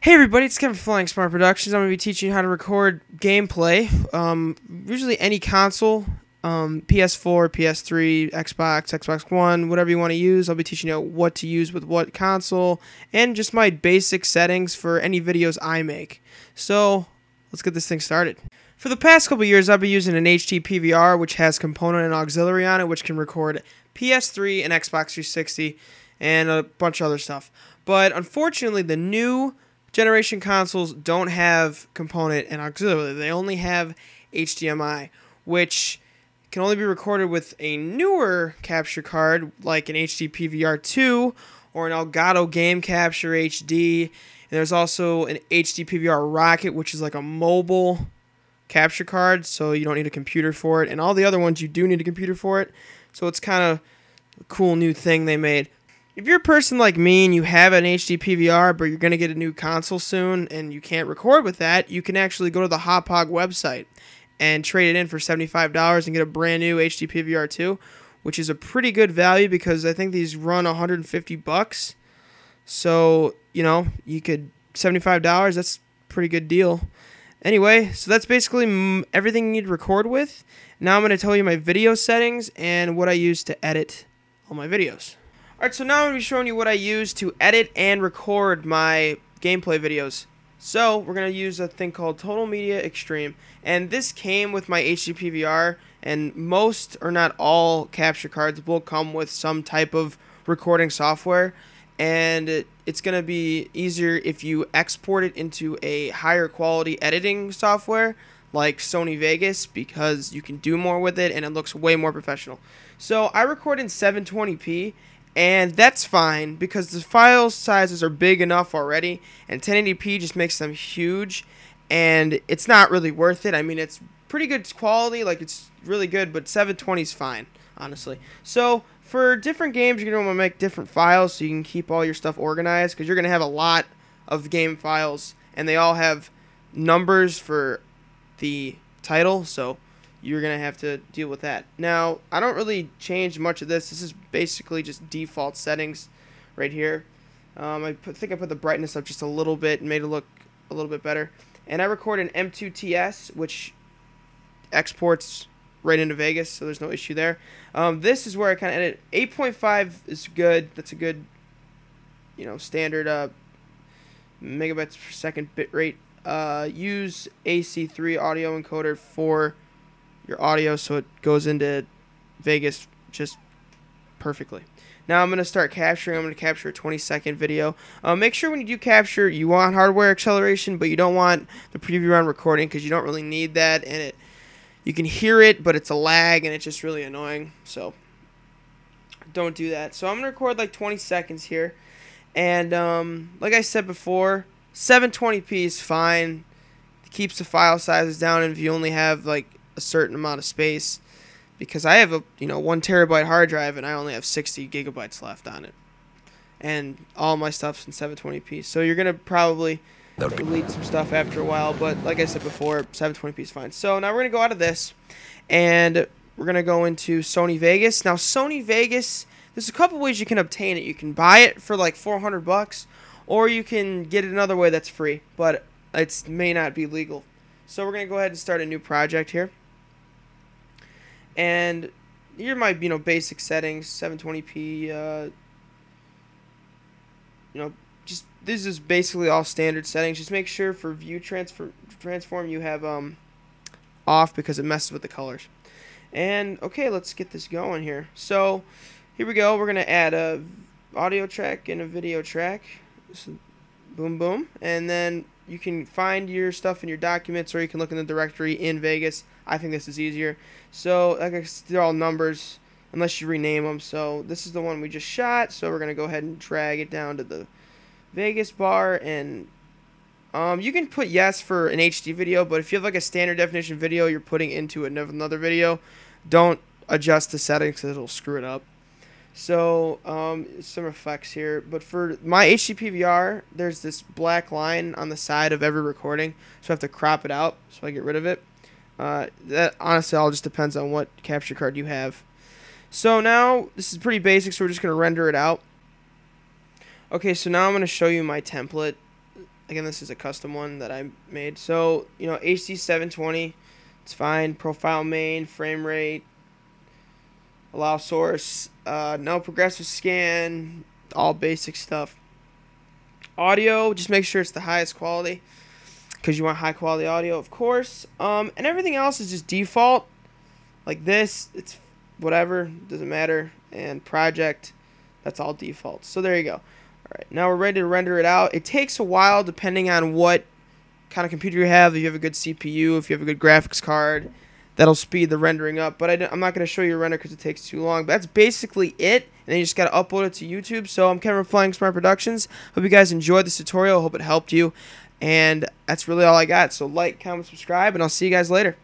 Hey everybody, it's Kevin from Flying Smart Productions. I'm going to be teaching you how to record gameplay. Usually any console, PS4, PS3, Xbox One, whatever you want to use. I'll be teaching you what to use with what console and just my basic settings for any videos I make. So let's get this thing started. For the past couple years, I've been using an HD PVR, which has component and auxiliary on it, which can record PS3 and Xbox 360 and a bunch of other stuff. But unfortunately, the new generation consoles don't have component and auxiliary. They only have HDMI, which can only be recorded with a newer capture card like an HD PVR 2 or an Elgato Game Capture HD. And there's also an HD PVR Rocket, which is like a mobile capture card, so you don't need a computer for it. And all the other ones, you do need a computer for it. So it's kind of a cool new thing they made. If you're a person like me and you have an HD PVR, but you're going to get a new console soon and you can't record with that, you can actually go to the Hauppauge website and trade it in for $75 and get a brand new HD PVR 2, which is a pretty good value because I think these run $150. So, you could $75, that's a pretty good deal. Anyway, so that's basically everything you need to record with. Now I'm going to tell you my video settings and what I use to edit all my videos. Alright, so now I'm going to be showing you what I use to edit and record my gameplay videos. So, we're going to use a thing called Total Media Extreme. And this came with my HD PVR, and most or not all capture cards will come with some type of recording software. And it's going to be easier if you export it into a higher quality editing software like Sony Vegas, because you can do more with it and it looks way more professional. So, I record in 720p. And that's fine because the file sizes are big enough already, and 1080p just makes them huge, and it's not really worth it. I mean, it's pretty good quality, like it's really good, but 720 is fine, honestly. So for different games, you're going to want to make different files so you can keep all your stuff organized, because you're going to have a lot of game files, and they all have numbers for the title, so you're going to have to deal with that. Now, I don't really change much of this. This is basically just default settings right here. I think I put the brightness up just a little bit and made it look a little bit better. And I record in M2TS, which exports right into Vegas, so there's no issue there. This is where I kind of edit. 8.5 is good. That's a good, standard megabytes per second bit rate. Use AC3 audio encoder for your audio so it goes into Vegas just perfectly. Now I'm going to start capturing. I'm going to capture a 20-second video. Make sure when you do capture, you want hardware acceleration, but you don't want the preview run recording because you don't really need that, and you can hear it, but it's a lag, and it's just really annoying. So don't do that. So I'm going to record like 20 seconds here, and like I said before, 720p is fine. It keeps the file sizes down, and if you only have like a certain amount of space, because I have a 1 terabyte hard drive and I only have 60 gigabytes left on it, and all my stuff's in 720p, so you're gonna probably delete some stuff after a while, but like I said before, 720p is fine. So now we're gonna go out of this and we're gonna go into Sony Vegas. Now Sony Vegas, there's a couple ways you can obtain it. You can buy it for like $400, or you can get it another way that's free, but it may not be legal. So we're gonna go ahead and start a new project here. And here are my, basic settings, 720p, just, this is basically all standard settings. Just make sure for view transform you have, off, because it messes with the colors. And, okay, let's get this going here. So, here we go. We're going to add a audio track and a video track. So, boom, boom. And then you can find your stuff in your documents, or you can look in the directory in Vegas. I think this is easier. So, like I said, they're all numbers, unless you rename them. So, this is the one we just shot. So, we're going to go ahead and drag it down to the Vegas bar. And you can put yes for an HD video, but if you have like a standard definition video you're putting into another video, don't adjust the settings because it'll screw it up. So, some effects here. But for my HD PVR, there's this black line on the side of every recording. So I have to crop it out so I get rid of it. That honestly all just depends on what capture card you have. So now, this is pretty basic, so we're just going to render it out. Okay, so now I'm going to show you my template. Again, this is a custom one that I made. So, you know, HD 720, it's fine. Profile main, frame rate, allow source, no progressive scan, all basic stuff. Audio, just make sure it's the highest quality because you want high quality audio, of course. And everything else is just default. Like this, it's whatever, doesn't matter. And project, that's all default. So there you go. Alright, now we're ready to render it out. It takes a while depending on what kind of computer you have. If you have a good CPU, if you have a good graphics card, that'll speed the rendering up. But I'm not going to show you a render because it takes too long. But that's basically it. And then you just got to upload it to YouTube. So I'm Kevin from Flying Smart Productions. Hope you guys enjoyed this tutorial. Hope it helped you. And that's really all I got. So like, comment, subscribe, and I'll see you guys later.